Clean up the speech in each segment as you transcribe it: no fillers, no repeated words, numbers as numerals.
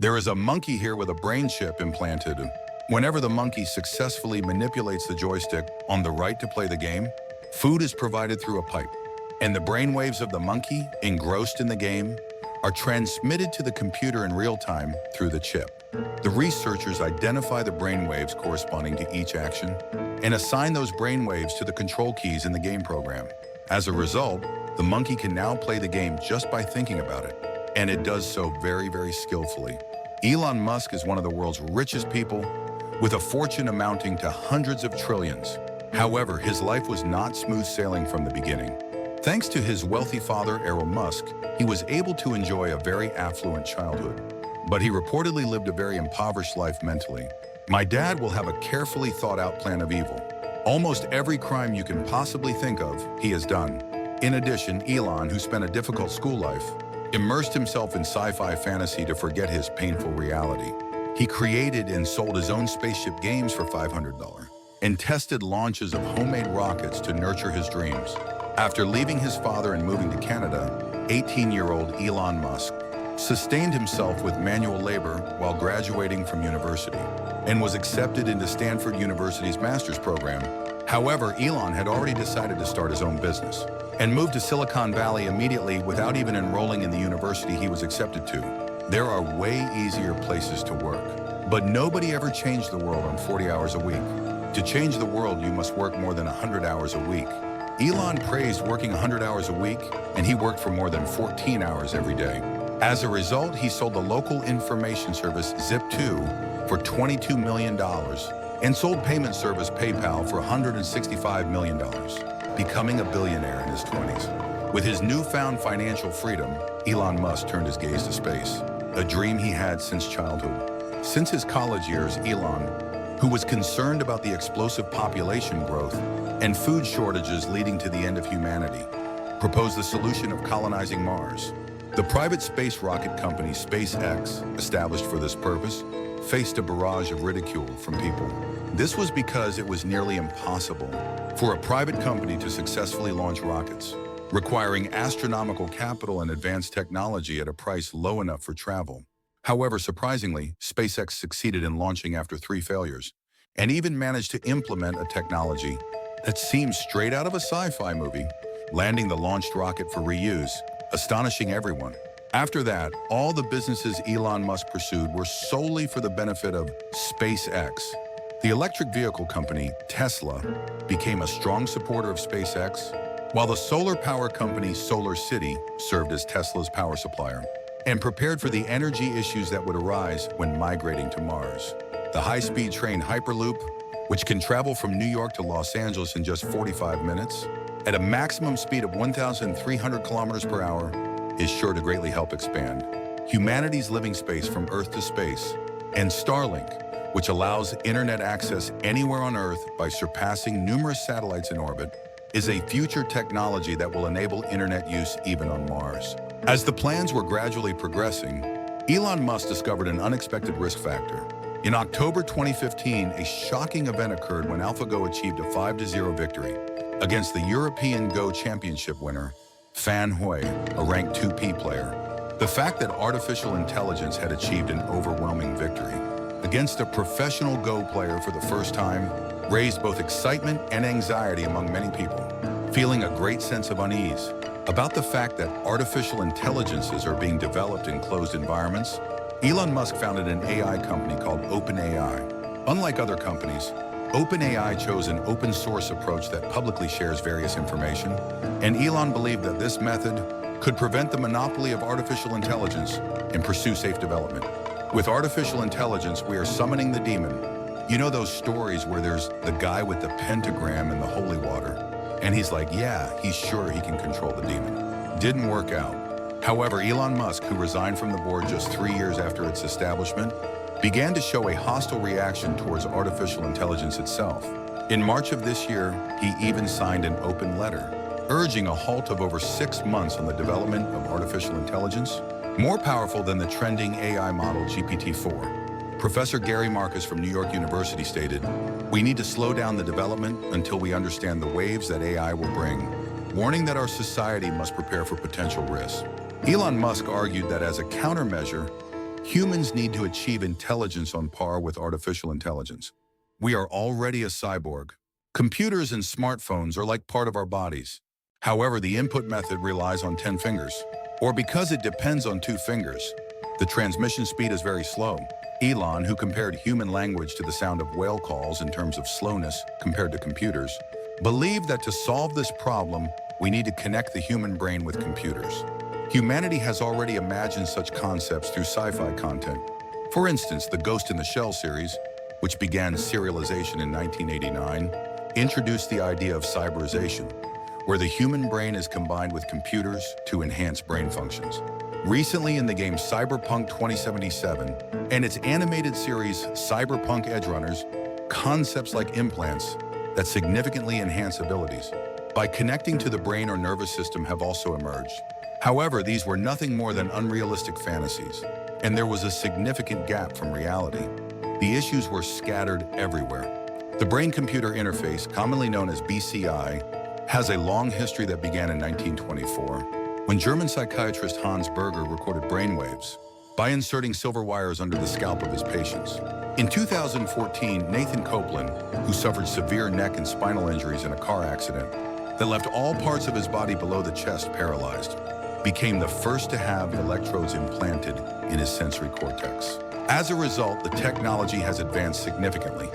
There is a monkey here with a brain chip implanted. Whenever the monkey successfully manipulates the joystick on the right to play the game, food is provided through a pipe, and the brainwaves of the monkey, engrossed in the game, are transmitted to the computer in real time through the chip. The researchers identify the brainwaves corresponding to each action and assign those brainwaves to the control keys in the game program. As a result, the monkey can now play the game just by thinking about it, and it does so very, very skillfully. Elon Musk is one of the world's richest people, with a fortune amounting to hundreds of trillions. However, his life was not smooth sailing from the beginning. Thanks to his wealthy father, Elon Musk, he was able to enjoy a very affluent childhood. But he reportedly lived a very impoverished life mentally. My dad will have a carefully thought out plan of evil. Almost every crime you can possibly think of, he has done. In addition, Elon, who spent a difficult school life, immersed himself in sci-fi fantasy to forget his painful reality. He created and sold his own spaceship games for $500 and tested launches of homemade rockets to nurture his dreams. After leaving his father and moving to Canada, 18-year-old Elon Musk sustained himself with manual labor while graduating from university and was accepted into Stanford University's master's program. However, Elon had already decided to start his own business and moved to Silicon Valley immediately without even enrolling in the university he was accepted to. There are way easier places to work, but nobody ever changed the world on 40 hours a week. To change the world, you must work more than 100 hours a week. Elon praised working 100 hours a week, and he worked for more than 14 hours every day. As a result, he sold the local information service Zip2 for $22 million and sold payment service PayPal for $165 million, becoming a billionaire in his 20s. With his newfound financial freedom, Elon Musk turned his gaze to space, a dream he had since childhood. Since his college years, Elon, who was concerned about the explosive population growth and food shortages leading to the end of humanity, proposed the solution of colonizing Mars. The private space rocket company SpaceX, established for this purpose, faced a barrage of ridicule from people. This was because it was nearly impossible for a private company to successfully launch rockets, requiring astronomical capital and advanced technology at a price low enough for travel. However, surprisingly, SpaceX succeeded in launching after 3 failures, and even managed to implement a technology that seems straight out of a sci-fi movie, landing the launched rocket for reuse, astonishing everyone. After that, all the businesses Elon Musk pursued were solely for the benefit of SpaceX. The electric vehicle company, Tesla, became a strong supporter of SpaceX, while the solar power company SolarCity served as Tesla's power supplier and prepared for the energy issues that would arise when migrating to Mars. The high-speed train Hyperloop, which can travel from New York to Los Angeles in just 45 minutes, at a maximum speed of 1,300 kilometers per hour, is sure to greatly help expand humanity's living space from Earth to space. And Starlink, which allows internet access anywhere on Earth by surpassing numerous satellites in orbit, is a future technology that will enable internet use even on Mars. As the plans were gradually progressing, Elon Musk discovered an unexpected risk factor. In October 2015, a shocking event occurred when AlphaGo achieved a 5-0 victory against the European Go Championship winner, Fan Hui, a ranked 2P player. The fact that artificial intelligence had achieved an overwhelming victory against a professional Go player for the first time raised both excitement and anxiety among many people, feeling a great sense of unease about the fact that artificial intelligences are being developed in closed environments. Elon Musk founded an AI company called OpenAI. Unlike other companies, OpenAI chose an open source approach that publicly shares various information, and Elon believed that this method could prevent the monopoly of artificial intelligence and pursue safe development. With artificial intelligence, we are summoning the demon. You know those stories where there's the guy with the pentagram and the holy water, and he's like, yeah, he's sure he can control the demon. Didn't work out. However, Elon Musk, who resigned from the board just 3 years after its establishment, began to show a hostile reaction towards artificial intelligence itself. In March of this year, he even signed an open letter, urging a halt of over 6 months on the development of artificial intelligence, more powerful than the trending AI model GPT-4. Professor Gary Marcus from New York University stated, "We need to slow down the development until we understand the waves that AI will bring," warning that our society must prepare for potential risks. Elon Musk argued that as a countermeasure, Humans need to achieve intelligence on par with artificial intelligence. We are already a cyborg. Computers and smartphones are like part of our bodies. However, the input method relies on 10 fingers, or because it depends on 2 fingers, the transmission speed is very slow. Elon, who compared human language to the sound of whale calls in terms of slowness compared to computers, believed that to solve this problem, we need to connect the human brain with computers. Humanity has already imagined such concepts through sci-fi content. For instance, the Ghost in the Shell series, which began serialization in 1989, introduced the idea of cyberization, where the human brain is combined with computers to enhance brain functions. Recently in the game Cyberpunk 2077 and its animated series Cyberpunk Edgerunners, concepts like implants that significantly enhance abilities by connecting to the brain or nervous system have also emerged. However, these were nothing more than unrealistic fantasies, and there was a significant gap from reality. The issues were scattered everywhere. The brain-computer interface, commonly known as BCI, has a long history that began in 1924, when German psychiatrist Hans Berger recorded brainwaves by inserting silver wires under the scalp of his patients. In 2014, Nathan Copeland, who suffered severe neck and spinal injuries in a car accident that left all parts of his body below the chest paralyzed, became the first to have electrodes implanted in his sensory cortex. As a result, the technology has advanced significantly,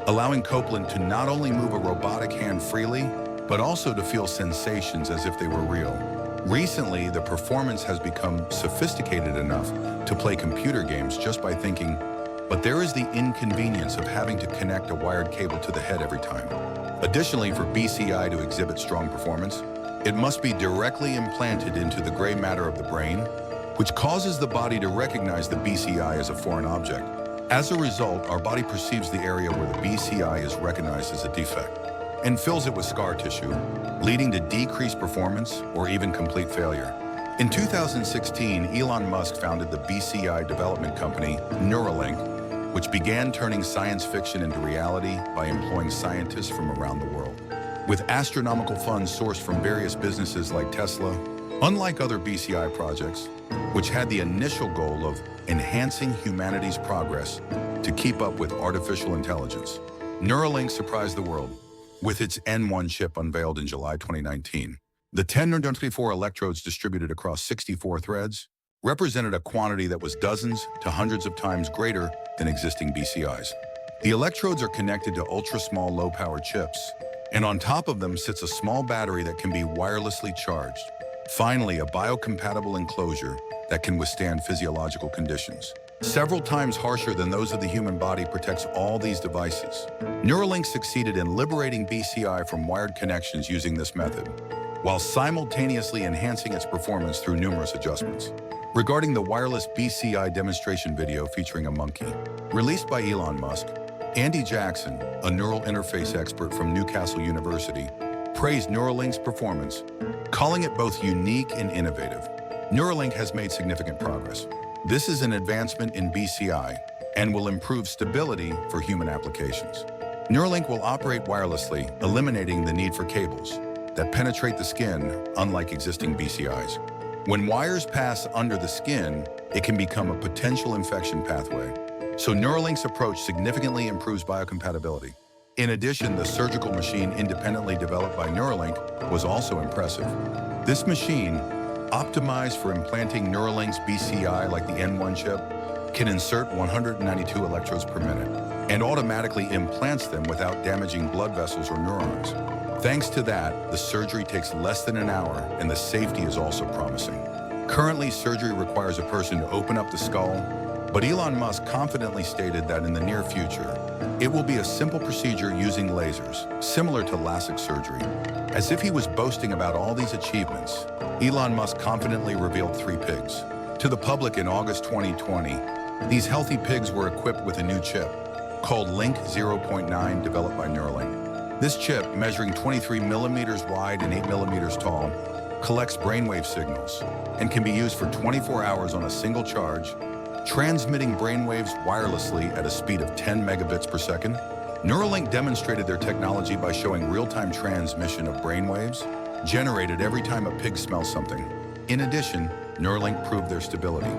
allowing Copeland to not only move a robotic hand freely, but also to feel sensations as if they were real. Recently, the performance has become sophisticated enough to play computer games just by thinking, but there is the inconvenience of having to connect a wired cable to the head every time. Additionally, for BCI to exhibit strong performance, it must be directly implanted into the gray matter of the brain, which causes the body to recognize the BCI as a foreign object. As a result, our body perceives the area where the BCI is recognized as a defect and fills it with scar tissue, leading to decreased performance or even complete failure. In 2016, Elon Musk founded the BCI development company Neuralink, which began turning science fiction into reality by employing scientists from around the world. With astronomical funds sourced from various businesses like Tesla, unlike other BCI projects, which had the initial goal of enhancing humanity's progress to keep up with artificial intelligence, Neuralink surprised the world with its N1 chip unveiled in July 2019. The 1024 electrodes distributed across 64 threads represented a quantity that was dozens to hundreds of times greater than existing BCIs. The electrodes are connected to ultra-small low-power chips, and on top of them sits a small battery that can be wirelessly charged. Finally, a biocompatible enclosure that can withstand physiological conditions. Several times harsher than those of the human body protects all these devices. Neuralink succeeded in liberating BCI from wired connections using this method, while simultaneously enhancing its performance through numerous adjustments. Regarding the wireless BCI demonstration video featuring a monkey, released by Elon Musk, Andy Jackson, a neural interface expert from Newcastle University, praised Neuralink's performance, calling it both unique and innovative. Neuralink has made significant progress. This is an advancement in BCI and will improve stability for human applications. Neuralink will operate wirelessly, eliminating the need for cables that penetrate the skin, unlike existing BCIs. When wires pass under the skin, it can become a potential infection pathway. So Neuralink's approach significantly improves biocompatibility. In addition, the surgical machine independently developed by Neuralink was also impressive. This machine, optimized for implanting Neuralink's BCI like the N1 chip, can insert 192 electrodes per minute and automatically implants them without damaging blood vessels or neurons. Thanks to that, the surgery takes less than an hour and the safety is also promising. Currently, surgery requires a person to open up the skull, but Elon Musk confidently stated that in the near future, it will be a simple procedure using lasers, similar to LASIK surgery. As if he was boasting about all these achievements, Elon Musk confidently revealed 3 pigs to the public in August 2020. These healthy pigs were equipped with a new chip called Link 0.9 developed by Neuralink. This chip, measuring 23 millimeters wide and 8 millimeters tall, collects brainwave signals and can be used for 24 hours on a single charge, transmitting brainwaves wirelessly at a speed of 10 megabits per second. Neuralink demonstrated their technology by showing real-time transmission of brainwaves generated every time a pig smells something. In addition, Neuralink proved their stability.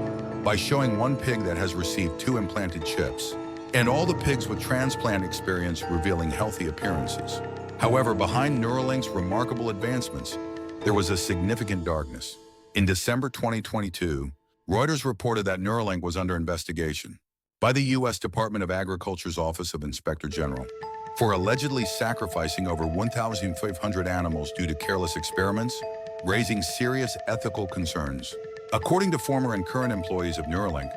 by showing one pig that has received 2 implanted chips, and all the pigs with transplant experience revealing healthy appearances. However, behind Neuralink's remarkable advancements, there was a significant darkness. In December 2022, Reuters reported that Neuralink was under investigation by the U.S. Department of Agriculture's Office of Inspector General for allegedly sacrificing over 1,500 animals due to careless experiments, raising serious ethical concerns. According to former and current employees of Neuralink,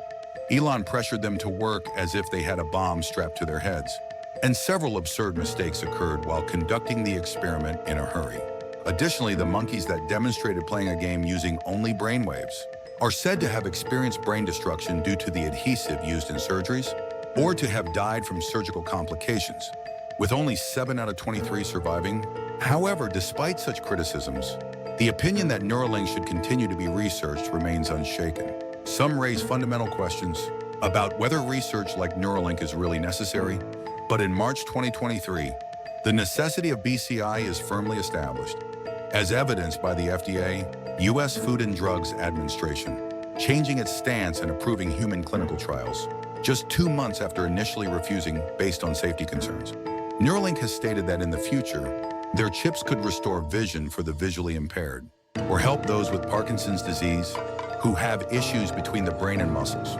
Elon pressured them to work as if they had a bomb strapped to their heads, and several absurd mistakes occurred while conducting the experiment in a hurry. Additionally, the monkeys that demonstrated playing a game using only brainwaves are said to have experienced brain destruction due to the adhesive used in surgeries, or to have died from surgical complications, with only 7 out of 23 surviving. However, despite such criticisms, the opinion that Neuralink should continue to be researched remains unshaken. Some raise fundamental questions about whether research like Neuralink is really necessary, but in March 2023, the necessity of BCI is firmly established, as evidenced by the FDA, U.S. Food and Drugs Administration, changing its stance and approving human clinical trials, just 2 months after initially refusing based on safety concerns. Neuralink has stated that in the future, their chips could restore vision for the visually impaired, or help those with Parkinson's disease who have issues between the brain and muscles.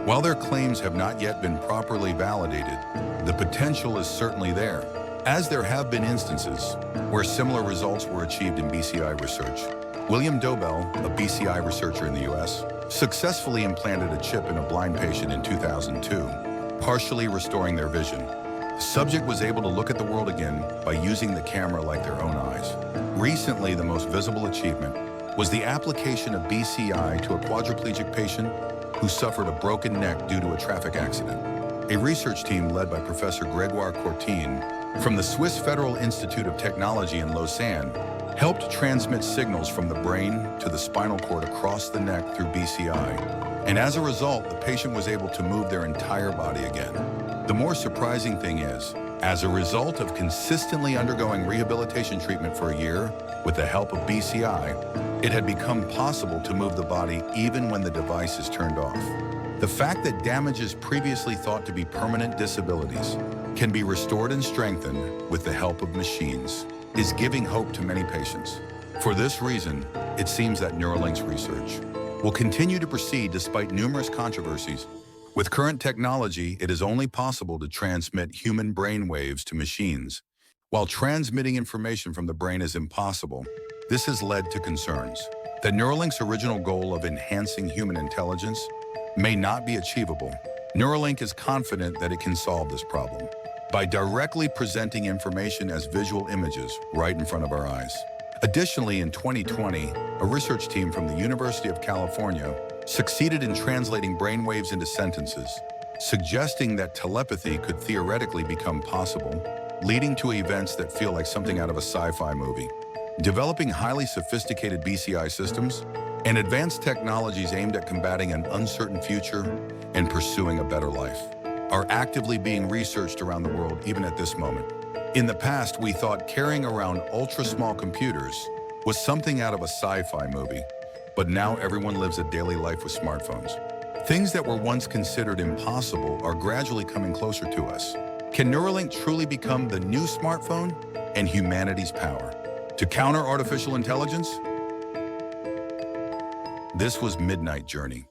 While their claims have not yet been properly validated, the potential is certainly there, as there have been instances where similar results were achieved in BCI research. William Dobell, a BCI researcher in the U.S., successfully implanted a chip in a blind patient in 2002, partially restoring their vision. The subject was able to look at the world again by using the camera like their own eyes. Recently, the most visible achievement was the application of BCI to a quadriplegic patient who suffered a broken neck due to a traffic accident. A research team led by Professor Grégoire Courtine from the Swiss Federal Institute of Technology in Lausanne helped transmit signals from the brain to the spinal cord across the neck through BCI, and as a result, the patient was able to move their entire body again. The more surprising thing is, as a result of consistently undergoing rehabilitation treatment for a year with the help of BCI, it had become possible to move the body even when the device is turned off. The fact that damages previously thought to be permanent disabilities can be restored and strengthened with the help of machines is giving hope to many patients. For this reason, it seems that Neuralink's research will continue to proceed despite numerous controversies. With current technology, it is only possible to transmit human brain waves to machines. While transmitting information from the brain is impossible, this has led to concerns that Neuralink's original goal of enhancing human intelligence may not be achievable. Neuralink is confident that it can solve this problem by directly presenting information as visual images right in front of our eyes. Additionally, in 2020, a research team from the University of California succeeded in translating brainwaves into sentences, suggesting that telepathy could theoretically become possible, leading to events that feel like something out of a sci-fi movie. Developing highly sophisticated BCI systems and advanced technologies aimed at combating an uncertain future and pursuing a better life are actively being researched around the world even at this moment. In the past, we thought carrying around ultra-small computers was something out of a sci-fi movie, but now everyone lives a daily life with smartphones. Things that were once considered impossible are gradually coming closer to us. Can Neuralink truly become the new smartphone and humanity's power to counter artificial intelligence? This was Midnight Journey.